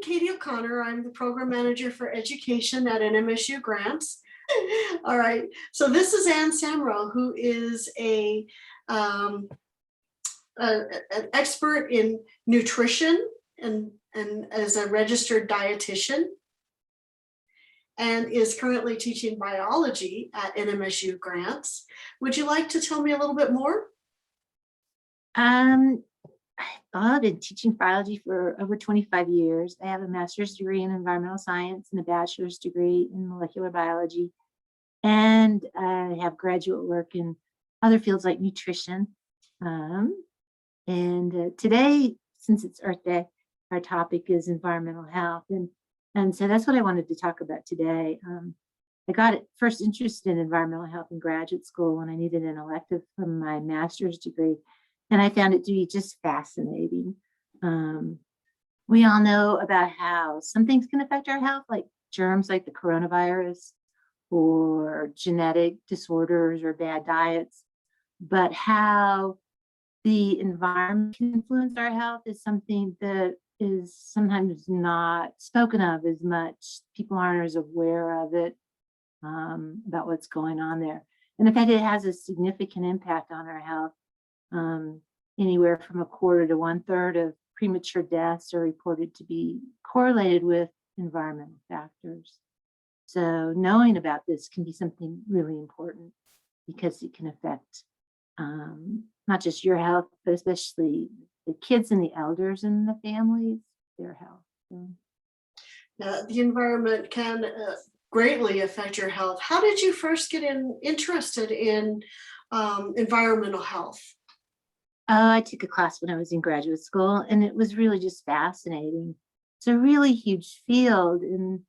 Katie O'Connor. I'm the program manager for education at NMSU Grants. All right, so this is Semrau, who is an expert in nutrition and as a registered dietitian, and is currently teaching biology at NMSU Grants. Would you like to tell me a little bit more? I've been teaching biology for over 25 years. I have a master's degree in environmental science and a bachelor's degree in molecular biology. And I have graduate work in other fields like nutrition. Today, since it's Earth Day, our topic is environmental health. And so that's what I wanted to talk about today. I got first interested in environmental health in graduate school when I needed an elective from my master's degree. And I found it to be just fascinating. We all know about how some things can affect our health, like germs like the coronavirus or genetic disorders or bad diets, but how the environment can influence our health is something that is sometimes not spoken of as much. People aren't as aware of it, about what's going on there. And in fact, it has a significant impact on our health. Anywhere from 1/4 to 1/3 of premature deaths are reported to be correlated with environmental factors. So knowing about this can be something really important because it can affect not just your health, but especially the kids and the elders in the families, their health. So. The environment can greatly affect your health. How did you first get interested in environmental health? I took a class when I was in graduate school, and it was really just fascinating. It's a really huge field, and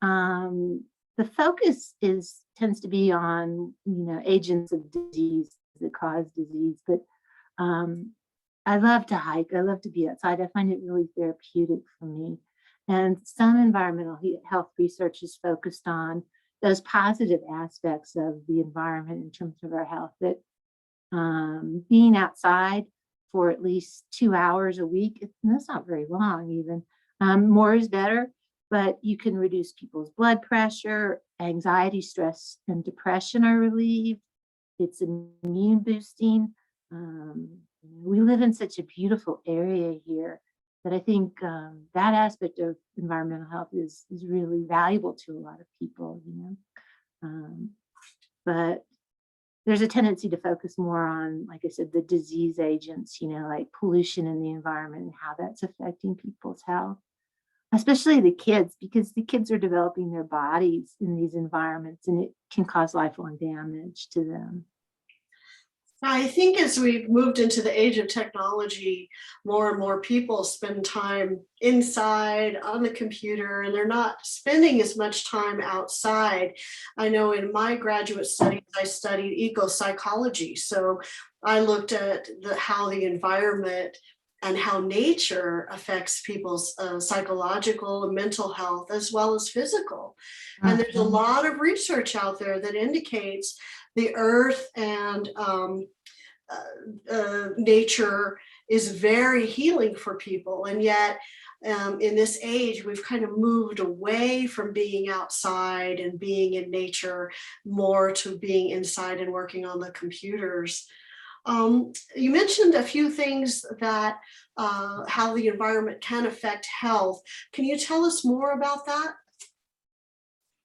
the focus tends to be on agents of disease that cause disease. But I love to hike. I love to be outside. I find it really therapeutic for me. And some environmental health research is focused on those positive aspects of the environment in terms of our health. That being outside for at least 2 hours a week, that's not very long even. More is better, but you can reduce people's blood pressure, anxiety, stress, and depression are relieved. It's immune boosting. We live in such a beautiful area here that I think that aspect of environmental health is really valuable to a lot of people, but there's a tendency to focus more on, like I said, the disease agents, like pollution in the environment and how that's affecting people's health, especially the kids, because the kids are developing their bodies in these environments and it can cause lifelong damage to them. I think as we've moved into the age of technology, more and more people spend time inside on the computer, and they're not spending as much time outside. I know in my graduate studies, I studied eco-psychology. So I looked at how the environment and how nature affects people's psychological and mental health as well as physical. And there's a lot of research out there that indicates the earth and nature is very healing for people. And yet in this age, we've kind of moved away from being outside and being in nature more to being inside and working on the computers. You mentioned a few things that how the environment can affect health. Can you tell us more about that?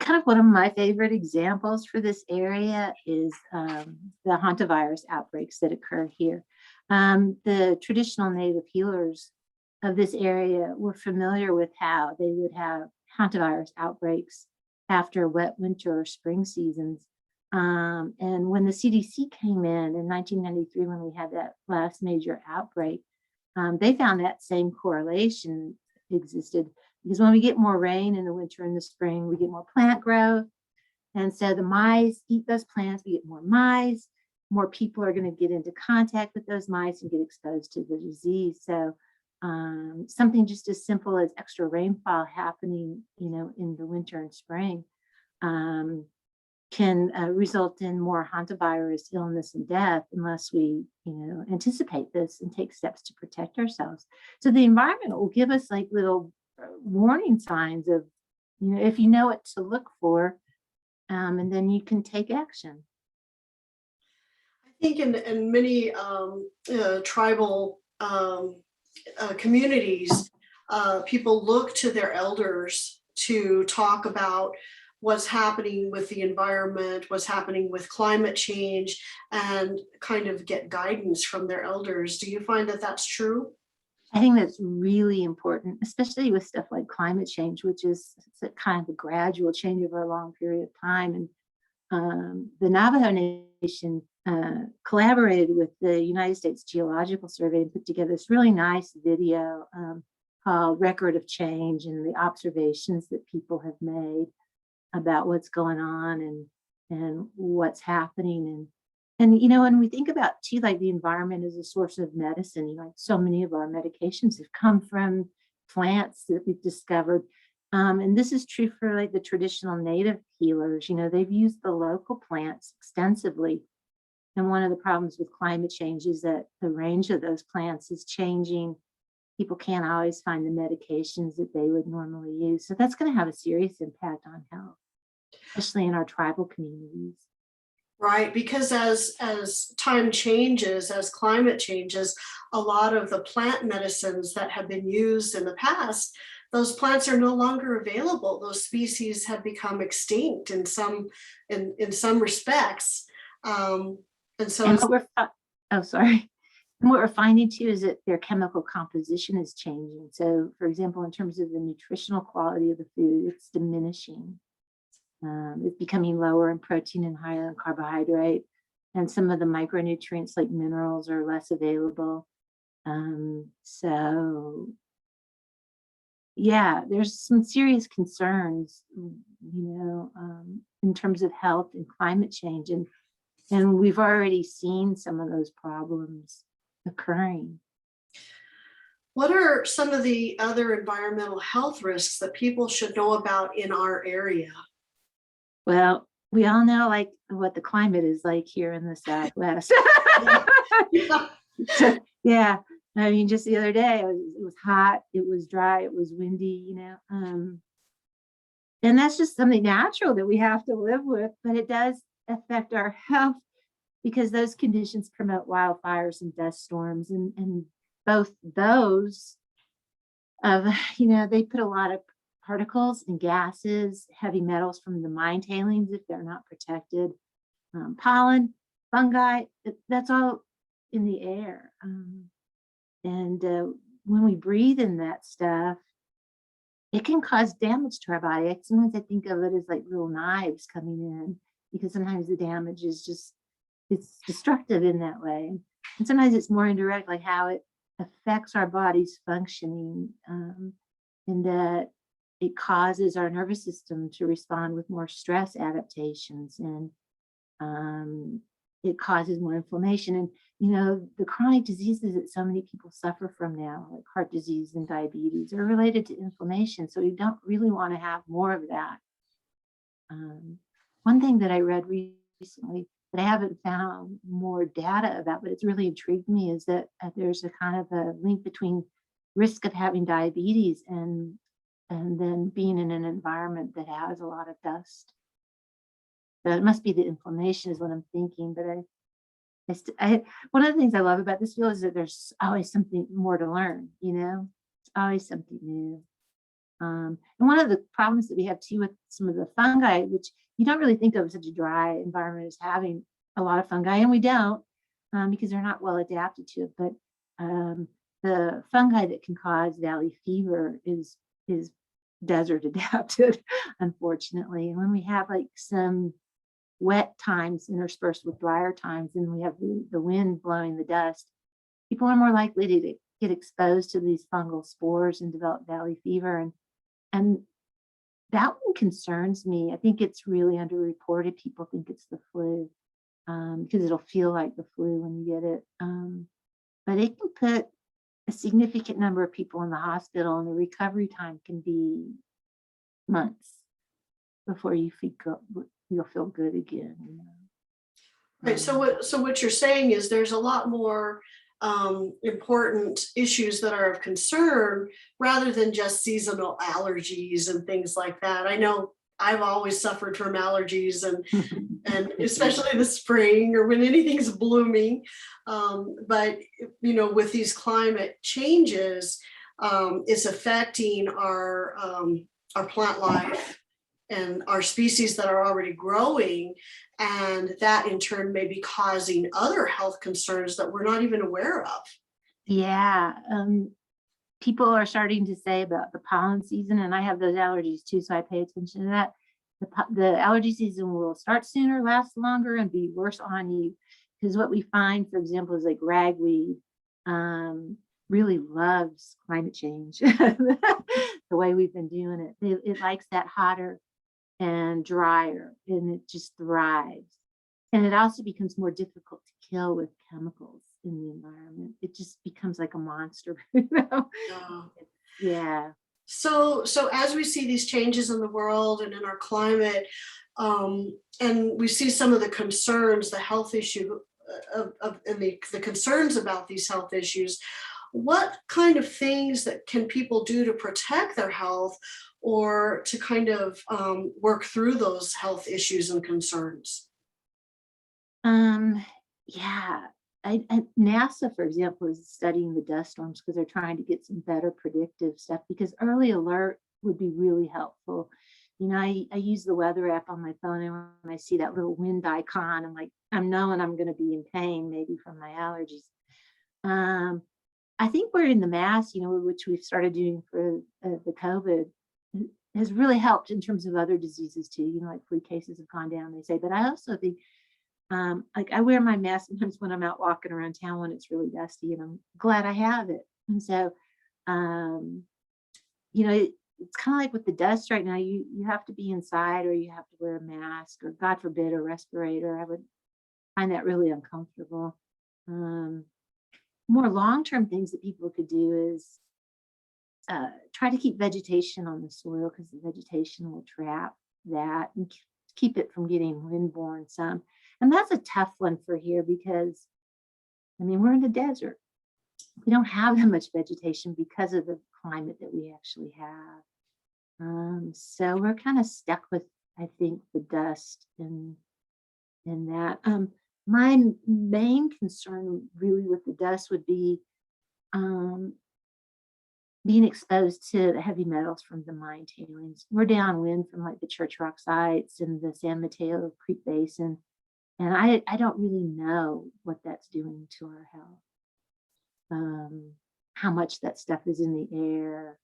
Kind of one of my favorite examples for this area is the hantavirus outbreaks that occur here. The traditional native healers of this area were familiar with how they would have hantavirus outbreaks after wet winter or spring seasons. And when the CDC came in 1993, when we had that last major outbreak, they found that same correlation existed. Because when we get more rain in the winter and the spring, we get more plant growth. And so the mice eat those plants, we get more mice, more people are going to get into contact with those mice and get exposed to the disease. So something just as simple as extra rainfall happening, in the winter and spring can result in more hantavirus illness and death unless we, anticipate this and take steps to protect ourselves. So the environment will give us like little warning signs of, if you know what to look for, and then you can take action. I think in many tribal communities, people look to their elders to talk about what's happening with the environment, what's happening with climate change, and kind of get guidance from their elders. Do you find that that's true? I think that's really important, especially with stuff like climate change, which is it's a kind of a gradual change over a long period of time. And the Navajo Nation collaborated with the United States Geological Survey and put together this really nice video called Record of Change, and the observations that people have made about what's going on and what's happening. And when we think about too, like the environment as a source of medicine, like so many of our medications have come from plants that we've discovered. And this is true for like the traditional native healers. They've used the local plants extensively. And one of the problems with climate change is that the range of those plants is changing. People can't always find the medications that they would normally use. So that's going to have a serious impact on health, especially in our tribal communities. Right, because as time changes, as climate changes, a lot of the plant medicines that have been used in the past, those plants are no longer available. Those species have become extinct in some respects. And so And sorry. And what we're finding too is that their chemical composition is changing. So, for example, in terms of the nutritional quality of the food, it's diminishing. It's becoming lower in protein and higher in carbohydrate. And some of the micronutrients like minerals are less available. So yeah, there's some serious concerns, in terms of health and climate change. And we've already seen some of those problems occurring. what are some of the other environmental health risks that people should know about in our area? Well, we all know like what the climate is like here in the Southwest. Yeah. So, yeah, I mean, just the other day, it was hot, it was dry, it was windy, and that's just something natural that we have to live with, but it does affect our health because those conditions promote wildfires and dust storms, and both those they put a lot of particles and gases, heavy metals from the mine tailings if they're not protected, pollen, fungi, that's all in the air. And when we breathe in that stuff, it can cause damage to our body. Sometimes I think of it as like little knives coming in, because sometimes the damage is it's destructive in that way. And sometimes it's more indirect, like how it affects our body's functioning, and that it causes our nervous system to respond with more stress adaptations, and it causes more inflammation. And the chronic diseases that so many people suffer from now, like heart disease and diabetes, are related to inflammation. So you don't really want to have more of that. One thing that I read recently that I haven't found more data about, but it's really intrigued me, is that there's a kind of a link between risk of having diabetes and then being in an environment that has a lot of dust. So it must be the inflammation is what I'm thinking. But one of the things I love about this field is that there's always something more to learn, it's always something new. And one of the problems that we have too with some of the fungi, which you don't really think of such a dry environment as having a lot of fungi, and we don't, because they're not well adapted to it. But the fungi that can cause valley fever is desert adapted, unfortunately. And when we have like some wet times interspersed with drier times, and we have the wind blowing the dust, people are more likely to get exposed to these fungal spores and develop valley fever. And that one concerns me. I think it's really underreported. People think it's the flu, because it'll feel like the flu when you get it. But it can put a significant number of people in the hospital, and the recovery time can be months before you'll feel good again. Right. So what you're saying is there's a lot more important issues that are of concern rather than just seasonal allergies and things like that. I know I've always suffered from allergies and especially in the spring or when anything's blooming. But with these climate changes, it's affecting our plant life and our species that are already growing, and that in turn may be causing other health concerns that we're not even aware of. Yeah, people are starting to say about the pollen season, and I have those allergies too, so I pay attention to that. The allergy season will start sooner, last longer, and be worse on you. Because what we find, for example, is like ragweed really loves climate change. The way we've been doing it, it likes that hotter and drier, and it just thrives. And it also becomes more difficult to kill with chemicals in the environment. It just becomes like a monster. Uh, Yeah. so as we see these changes in the world and in our climate, and we see some of the concerns, the health issue and the concerns about these health issues, what kind of things that can people do to protect their health or to kind of work through those health issues and concerns? Um, yeah. NASA, for example, is studying the dust storms because they're trying to get some better predictive stuff, because early alert would be really helpful. I use the weather app on my phone, and when I see that little wind icon, I'm like, I'm knowing I'm going to be in pain, maybe from my allergies. I think wearing the mask, which we've started doing for the COVID, has really helped in terms of other diseases too. Like flu cases have gone down, they say. But I also think, like I wear my mask sometimes when I'm out walking around town when it's really dusty, and I'm glad I have it. And so, it's kind of like with the dust right now. You have to be inside, or you have to wear a mask, or God forbid, a respirator. I would find that really uncomfortable. More long-term things that people could do is try to keep vegetation on the soil, because the vegetation will trap that and keep it from getting windborne some. And that's a tough one for here because, we're in the desert. We don't have that much vegetation because of the climate that we actually have. So we're kind of stuck with, I think, the dust and that. My main concern really with the dust would be being exposed to the heavy metals from the mine tailings. We're downwind from like the Church Rock sites and the San Mateo Creek Basin. And I don't really know what that's doing to our health. How much that stuff is in the air.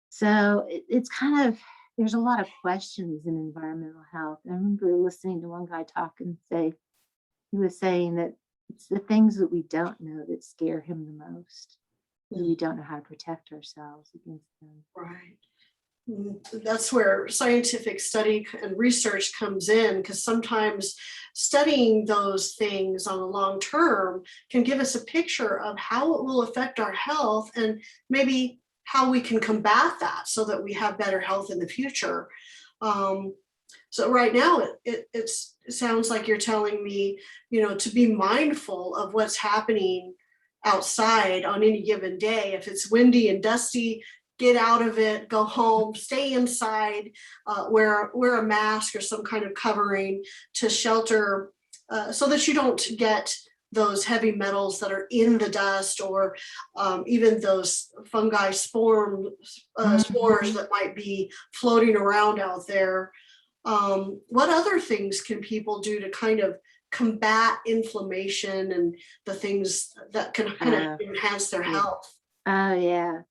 So it's kind of, there's a lot of questions in environmental health. I remember listening to one guy talk and he was saying that it's the things that we don't know that scare him the most. We don't know how to protect ourselves against them. Right. That's where scientific study and research comes in, because sometimes studying those things on the long term can give us a picture of how it will affect our health and maybe how we can combat that so that we have better health in the future. So right now it sounds like you're telling me, to be mindful of what's happening outside on any given day. If it's windy and dusty, get out of it, go home, stay inside, wear a mask or some kind of covering to shelter so that you don't get those heavy metals that are in the dust, or even those fungi spores that might be floating around out there. What other things can people do to kind of combat inflammation and the things that can kind of enhance their health? Oh, yeah.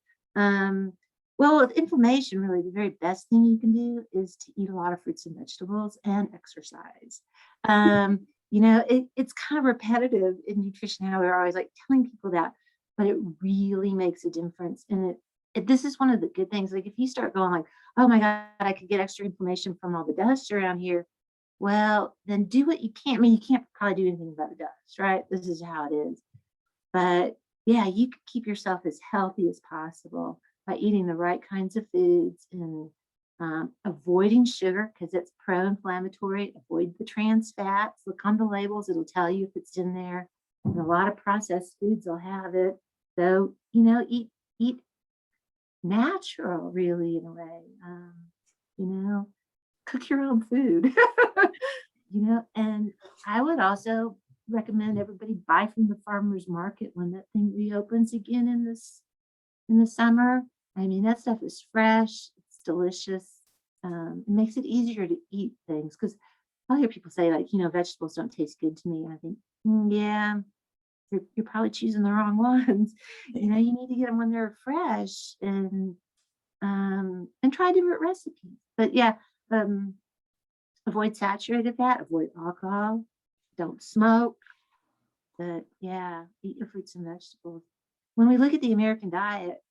Well, with inflammation, really, the very best thing you can do is to eat a lot of fruits and vegetables and exercise. It's kind of repetitive in nutrition how we're always like telling people that, but it really makes a difference. And this is one of the good things. Like if you start going like, oh my God, I could get extra inflammation from all the dust around here. Well, then do what you can. You can't probably do anything about the dust, right? This is how it is. But yeah, you can keep yourself as healthy as possible by eating the right kinds of foods and Avoiding sugar because it's pro-inflammatory. Avoid the trans fats. Look on the labels; it'll tell you if it's in there. And a lot of processed foods will have it. So eat natural, really, in a way. You know, cook your own food. And I would also recommend everybody buy from the farmers market when that thing reopens again in the summer. I mean, that stuff is fresh, it's delicious. It makes it easier to eat things because I'll hear people say, like, vegetables don't taste good to me. And I think, yeah, you're probably choosing the wrong ones. You need to get them when they're fresh and try different recipes. But yeah, avoid saturated fat, avoid alcohol, don't smoke. But yeah, eat your fruits and vegetables. When we look at the American diet,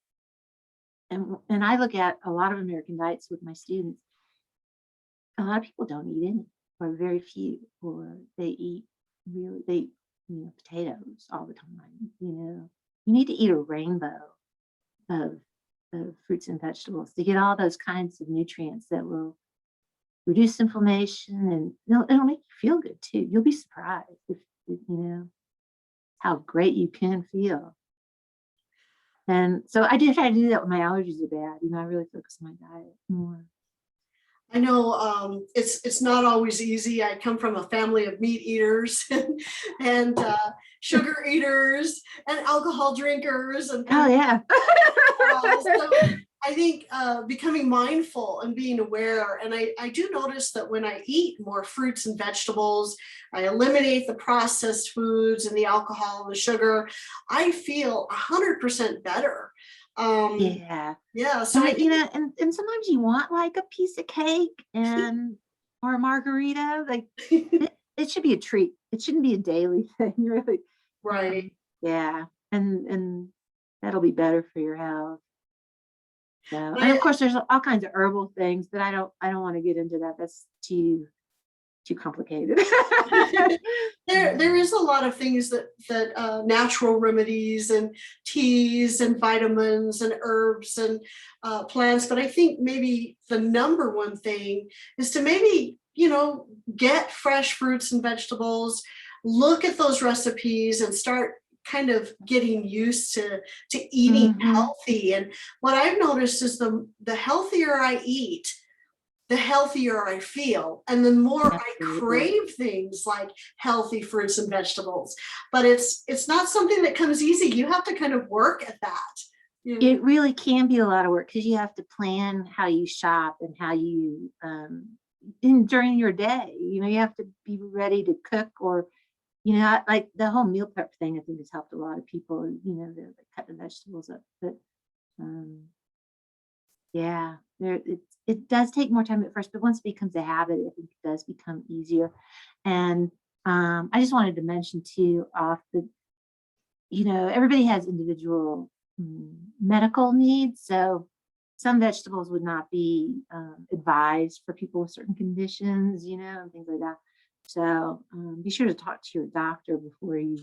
and I look at a lot of American diets with my students, a lot of people don't eat any, or very few, or they eat potatoes all the time. You need to eat a rainbow of fruits and vegetables to get all those kinds of nutrients that will reduce inflammation, and it'll make you feel good too. You'll be surprised if how great you can feel. And so I did try to do that when my allergies are bad. I really focus on my diet more. I know it's not always easy. I come from a family of meat eaters and sugar eaters and alcohol drinkers and Oh yeah. so I think becoming mindful and being aware, and I do notice that when I eat more fruits and vegetables, I eliminate the processed foods and the alcohol and the sugar, I feel 100% better. Yeah. So and sometimes you want like a piece of cake or a margarita. Like it should be a treat. It shouldn't be a daily thing, really. right. Yeah. And that'll be better for your health. So, and of course there's all kinds of herbal things, but I don't want to get into that. That's too complicated. There is a lot of things that natural remedies and teas and vitamins and herbs and plants, but I think maybe the number one thing is to maybe get fresh fruits and vegetables, look at those recipes and start kind of getting used to eating healthy. And what I've noticed is the healthier I eat, the healthier I feel, and the more I crave things like healthy fruits and vegetables. But it's not something that comes easy. You have to kind of work at that. It really can be a lot of work because you have to plan how you shop and how you during your day. You have to be ready to cook, or like the whole meal prep thing. I think has helped a lot of people. They cut the vegetables up, but yeah, it does take more time at first, but once it becomes a habit, I think it does become easier. And I just wanted to mention too, everybody has individual medical needs. So some vegetables would not be advised for people with certain conditions, and things like that. So be sure to talk to your doctor before you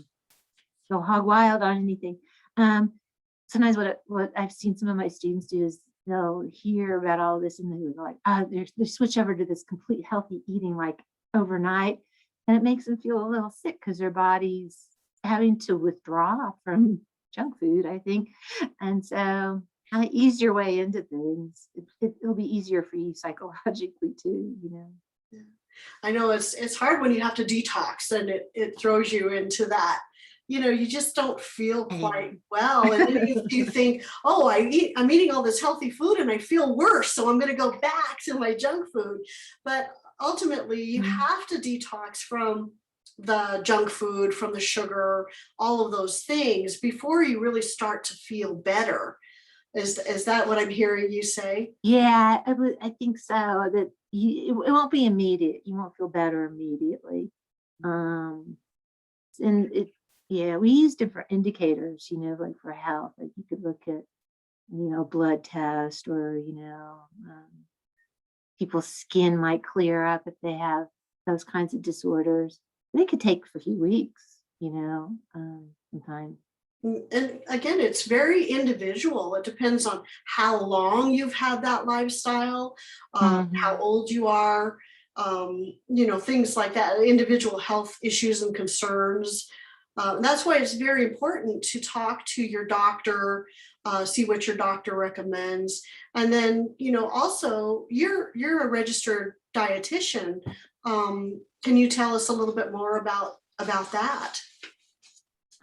go hog wild on anything. Sometimes what I've seen some of my students do is they'll hear about all this and they're like, they switch over to this complete healthy eating like overnight, and it makes them feel a little sick because their body's having to withdraw from junk food, I think. And so kind of ease your way into things. It'll be easier for you psychologically too, Yeah. I know it's hard when you have to detox and it throws you into that. You just don't feel quite well. And then you think, oh, I'm eating all this healthy food and I feel worse. So I'm going to go back to my junk food. But ultimately, you have to detox from the junk food, from the sugar, all of those things before you really start to feel better. Is that what I'm hearing you say? Yeah, I think so. That it won't be immediate. You won't feel better immediately. And we use different indicators, like for health. Like you could look at, blood test, or people's skin might clear up if they have those kinds of disorders. They could take for a few weeks, sometimes. And again, it's very individual. It depends on how long you've had that lifestyle, how Mhm. old you are, things like that, individual health issues and concerns. That's why it's very important to talk to your doctor, see what your doctor recommends, and then also you're a registered dietitian. Can you tell us a little bit more about that?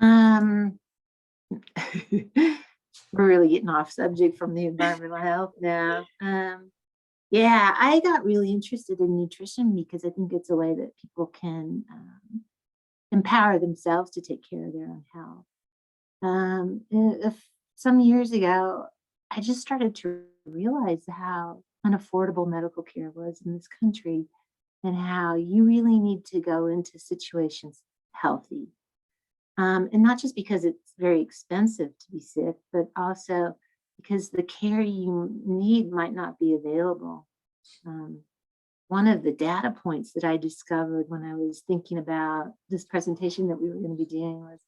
Um, we're really getting off subject from the environmental health now. Yeah, I got really interested in nutrition because I think it's a way that people can empower themselves to take care of their own health. Some years ago, I just started to realize how unaffordable medical care was in this country and how you really need to go into situations healthy. And not just because it's very expensive to be sick, but also because the care you need might not be available. Um, One of the data points that I discovered when I was thinking about this presentation that we were going to be doing was,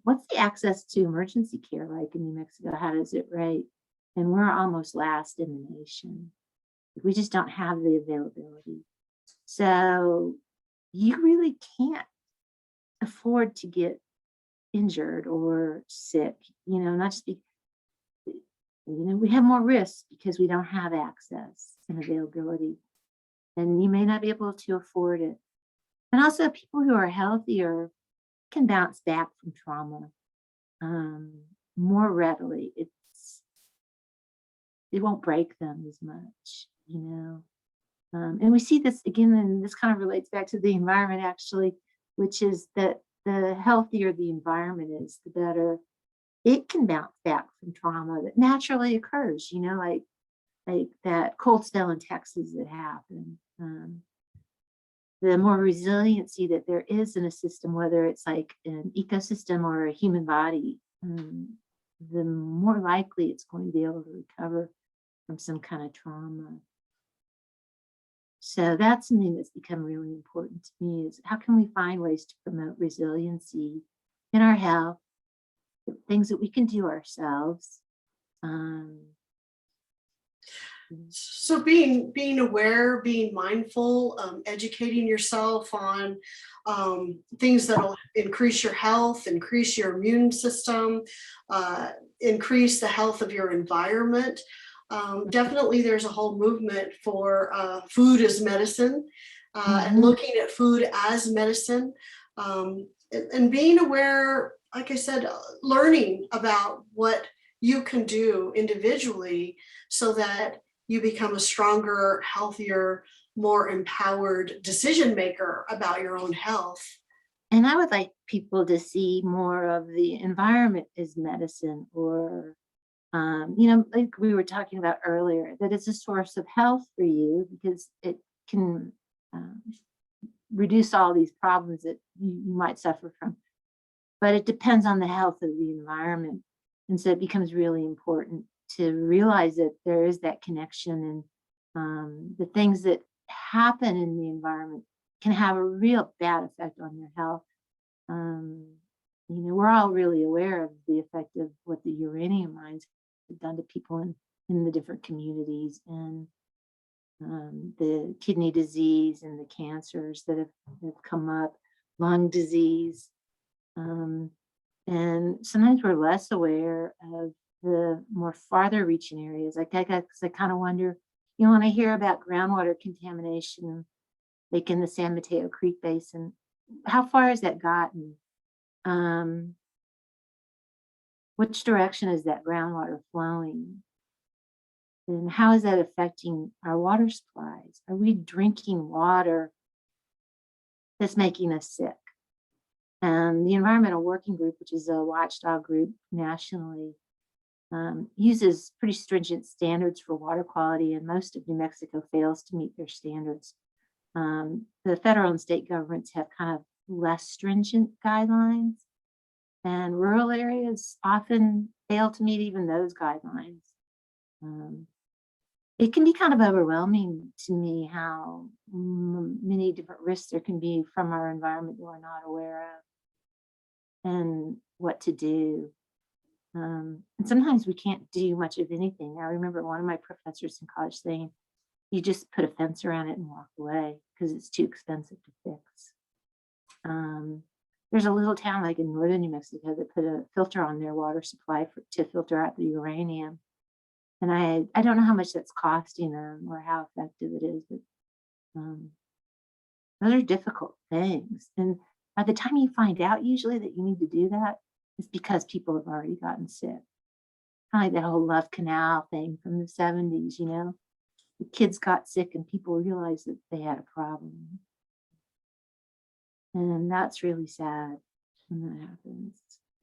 what's the access to emergency care like in New Mexico? How does it rate? And we're almost last in the nation. We just don't have the availability. So you really can't afford to get injured or sick, not just be, we have more risks because we don't have access and availability, and you may not be able to afford it. And also, people who are healthier can bounce back from trauma um, more readily. It won't break them as much. And we see this again, and this kind of relates back to the environment actually, which is that the healthier the environment is, the better it can bounce back from trauma that naturally occurs, like that cold spell in Texas that happened. The more resiliency that there is in a system, whether it's like an ecosystem or a human body, the more likely it's going to be able to recover from some kind of trauma. So that's something that's become really important to me is how can we find ways to promote resiliency in our health, things that we can do ourselves. Um, So being aware, being mindful, educating yourself on things that'll increase your health, increase your immune system, increase the health of your environment. Definitely, there's a whole movement for food as medicine, and mhm. looking at food as medicine, and being aware, like I said, learning about what you can do individually so that you become a stronger, healthier, more empowered decision maker about your own health. And I would like people to see more of the environment as medicine, or, like we were talking about earlier, that it's a source of health for you because it can um, reduce all these problems that you might suffer from. But it depends on the health of the environment. And so it becomes really important to realize that there is that connection, and the things that happen in the environment can have a real bad effect on your health. Um, we're all really aware of the effect of what the uranium mines have done to people in the different communities, and the kidney disease and the cancers that have come up, lung disease. Um, and sometimes we're less aware of the more farther reaching areas. Like I kind of wonder, when I hear about groundwater contamination, like in the San Mateo Creek Basin, how far has that gotten? Um, which direction is that groundwater flowing? And how is that affecting our water supplies? Are we drinking water that's making us sick? And the Environmental Working Group, which is a watchdog group nationally, uses pretty stringent standards for water quality, and most of New Mexico fails to meet their standards. The federal and state governments have kind of less stringent guidelines, and rural areas often fail to meet even those guidelines. Um, it can be kind of overwhelming to me how many different risks there can be from our environment that we're not aware of. and what to do. And sometimes we can't do much of anything. I remember one of my professors in college saying, you just put a fence around it and walk away because it's too expensive to fix. There's a little town like in northern New Mexico that put a filter on their water supply to filter out the uranium. And I don't know how much that's costing them or how effective it is, but those are difficult things. And by the time you find out usually that you need to do that, it's because people have already gotten sick. Kind of like that whole Love Canal thing from the 70s, you know? The kids got sick and people realized that they had a problem. And that's really sad when that happens.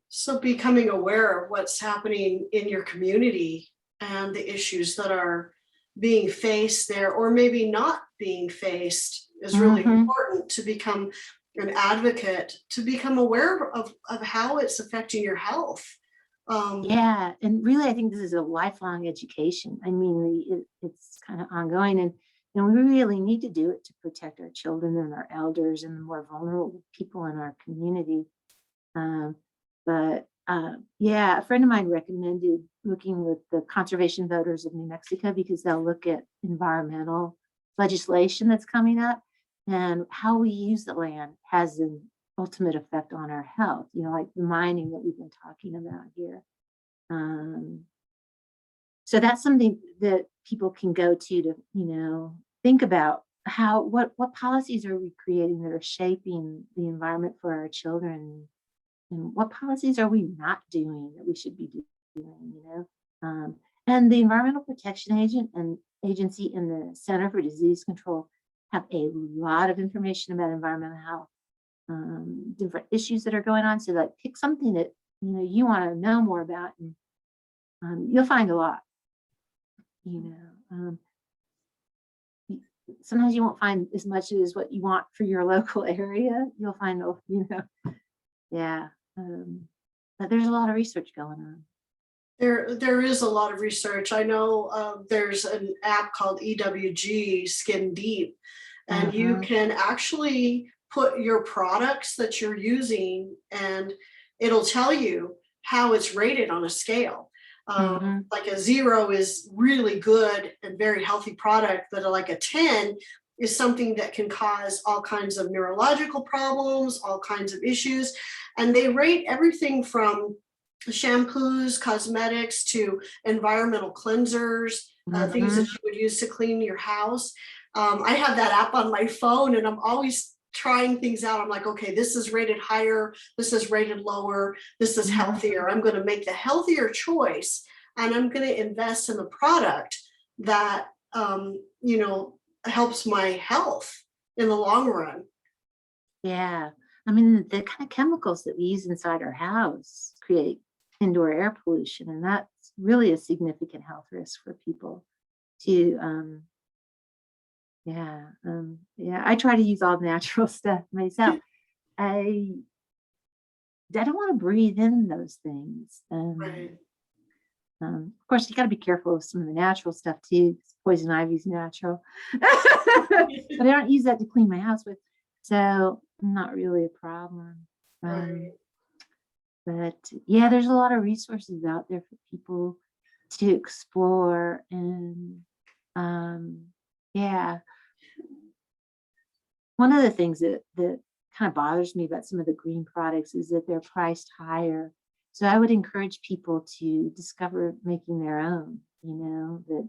So becoming aware of what's happening in your community and the issues that are being faced there, or maybe not being faced, is really important to become an advocate, to become aware of how it's affecting your health. Yeah, and really, I think this is a lifelong education. I mean, it's kind of ongoing, and we really need to do it to protect our children and our elders and the more vulnerable people in our community. But yeah, a friend of mine recommended looking with the conservation voters of New Mexico because they'll look at environmental legislation that's coming up, and how we use the land has an ultimate effect on our health, you know, like the mining that we've been talking about here. So that's something that people can go to, you know, think about what policies are we creating that are shaping the environment for our children, and what policies are we not doing that we should be doing, you know? And the Environmental Protection Agency and the Center for Disease Control have a lot of information about environmental health, different issues that are going on. So like pick something that you know you want to know more about, and you'll find a lot. You know, sometimes you won't find as much as what you want for your local area. You'll find, you know, yeah. But there's a lot of research going on. There is a lot of research. I know there's an app called EWG Skin Deep, and you can actually put your products that you're using, and it'll tell you how it's rated on a scale. Like a 0 is really good and very healthy product, but like a 10 is something that can cause all kinds of neurological problems, all kinds of issues. And they rate everything from shampoos, cosmetics, to environmental cleansers, things that you would use to clean your house. I have that app on my phone, and I'm always trying things out. I'm like, okay, this is rated higher, this is rated lower, this is healthier. I'm going to make the healthier choice, and I'm going to invest in the product that you know, helps my health in the long run. Yeah. I mean, the kind of chemicals that we use inside our house create indoor air pollution, and that's really a significant health risk for people to yeah, I try to use all natural stuff myself. I don't want to breathe in those things. Right. Of course, you got to be careful with some of the natural stuff too. 'Cause poison ivy is natural, but I don't use that to clean my house with, so not really a problem. Right. But yeah, there's a lot of resources out there for people to explore, and yeah. One of the things that kind of bothers me about some of the green products is that they're priced higher. So I would encourage people to discover making their own, you know, that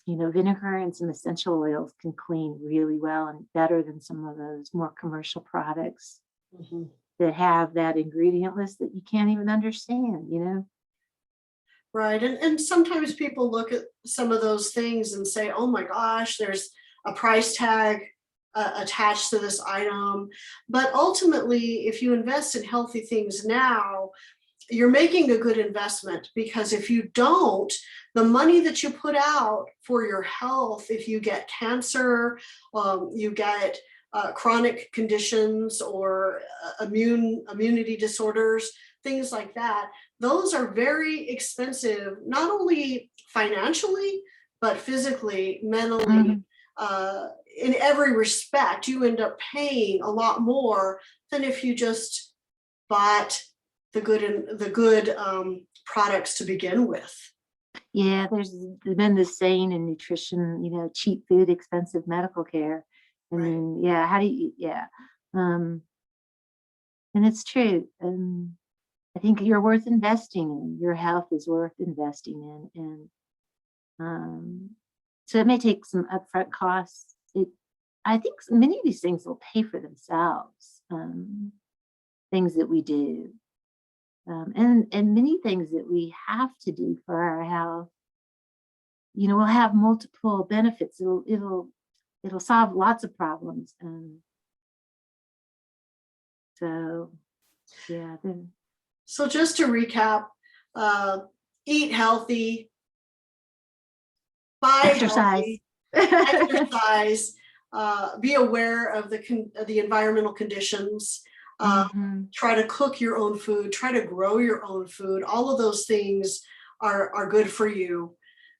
you know, vinegar and some essential oils can clean really well and better than some of those more commercial products that have that ingredient list that you can't even understand, you know? Right. And sometimes people look at some of those things and say, oh my gosh, there's a price tag attached to this item. But ultimately, if you invest in healthy things now, you're making a good investment, because if you don't, the money that you put out for your health, if you get cancer, you get chronic conditions, or immunity disorders, things like that, those are very expensive, not only financially, but physically, mentally. in every respect, you end up paying a lot more than if you just bought the good products to begin with. Yeah, there's been this saying in nutrition, cheap food, expensive medical care. I Right. mean, yeah, how do you, yeah. Um, and it's true. I think you're worth investing in. Your health is worth investing in. And so it may take some upfront costs. I think many of these things will pay for themselves, things that we do. And many things that we have to do for our health, will have multiple benefits. It'll solve lots of problems. So yeah. So just to recap, eat healthy, buy Exercise. healthy, exercise, be aware of the environmental conditions, Mhm. try to cook your own food, try to grow your own food. All of those things are good for you.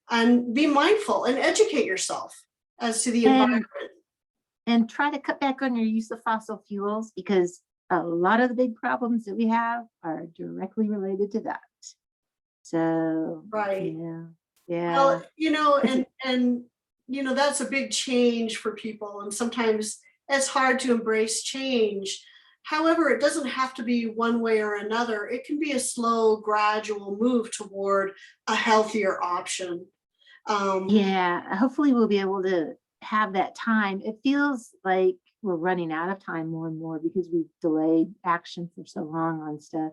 And be mindful and educate yourself as to the environment. And try to cut back on your use of fossil fuels, because a lot of the big problems that we have are directly related to that. So, Right. yeah. Well, and that's a big change for people. And sometimes it's hard to embrace change. However, it doesn't have to be one way or another. It can be a slow, gradual move toward a healthier option. Yeah, hopefully we'll be able to have that time. It feels like we're running out of time more and more because we've delayed action for so long on stuff.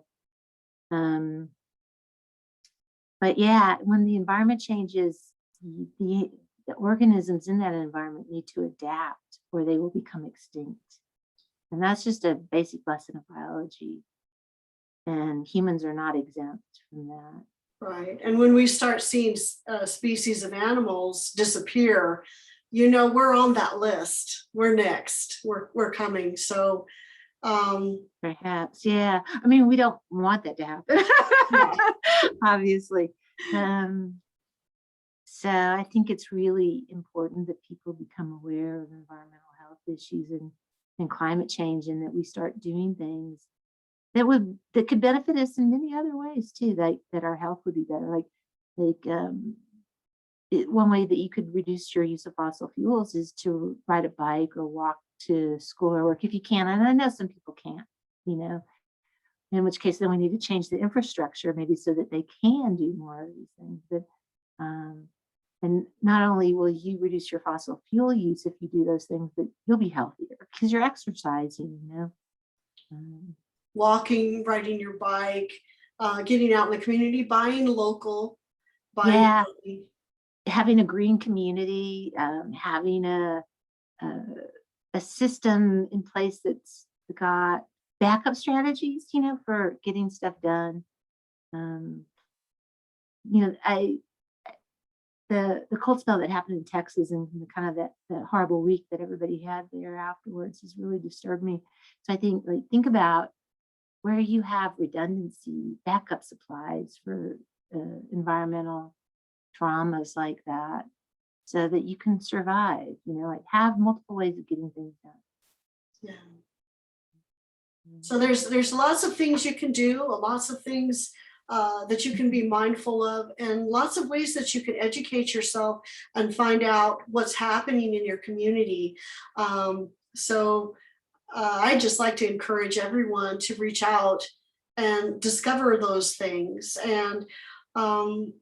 But yeah, when the environment changes, the organisms in that environment need to adapt or they will become extinct. And that's just a basic lesson of biology. And humans are not exempt from that. Right. And when we start seeing species of animals disappear, we're on that list. We're next. We're coming. So perhaps, yeah. I mean, we don't want that to happen, obviously. So I think it's really important that people become aware of environmental health issues and climate change, and that we start doing things that could benefit us in many other ways too, that our health would be better. One way that you could reduce your use of fossil fuels is to ride a bike or walk to school or work if you can. And I know some people can't, in which case then we need to change the infrastructure maybe so that they can do more of these things. But and not only will you reduce your fossil fuel use if you do those things, but you'll be healthier because you're exercising, walking, riding your bike, getting out in the community, buying local, buying Yeah. healthy. Having a green community, having a system in place that's got backup strategies, for getting stuff done. The cold spell that happened in Texas and the kind of that horrible week that everybody had there afterwards has really disturbed me. So I think about where you have redundancy, backup supplies for environmental traumas like that, so that you can survive, have multiple ways of getting things done. Yeah. So there's lots of things you can do, lots of things that you can be mindful of, and lots of ways that you can educate yourself and find out what's happening in your community. So I'd just like to encourage everyone to reach out and discover those things. And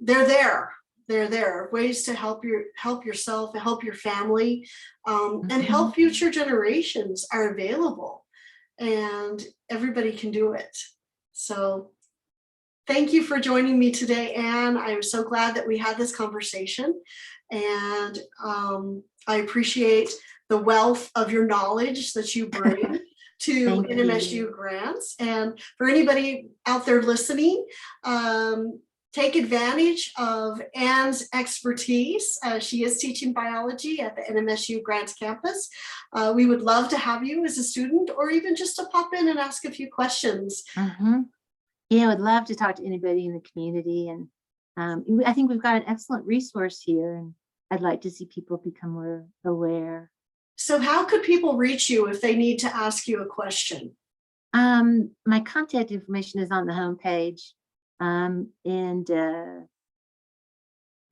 they're there. They're there. Ways to help yourself, help your family, and help future generations are available. And everybody can do it. So thank you for joining me today, Anne. I'm so glad that we had this conversation. And I appreciate the wealth of your knowledge that you bring to NMSU grants. And for anybody out there listening, take advantage of Anne's expertise. She is teaching biology at the NMSU Grants campus. We would love to have you as a student, or even just to pop in and ask a few questions. Yeah, I would love to talk to anybody in the community. And I think we've got an excellent resource here, and I'd like to see people become more aware. So how could people reach you if they need to ask you a question? My contact information is on the homepage. And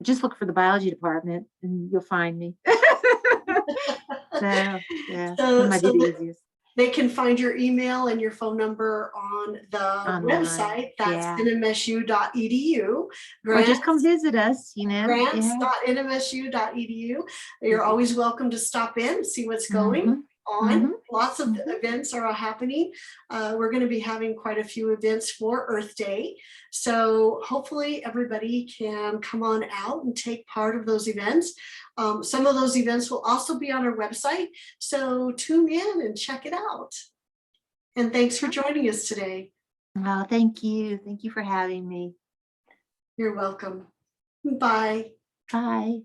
just look for the biology department and you'll find me. So yeah, that might be So the easiest. they can find your email and your phone number on the Online. website. That's Yeah. nmsu.edu. Or just come visit us, Yeah. Grants.nmsu.edu. You're always welcome to stop in, see what's going on. Lots of events are happening. We're going to be having quite a few events for Earth Day. So hopefully everybody can come on out and take part of those events. Some of those events will also be on our website. So tune in and check it out. And thanks for joining us today. Oh, thank you. Thank you for having me. You're welcome. Bye. Bye.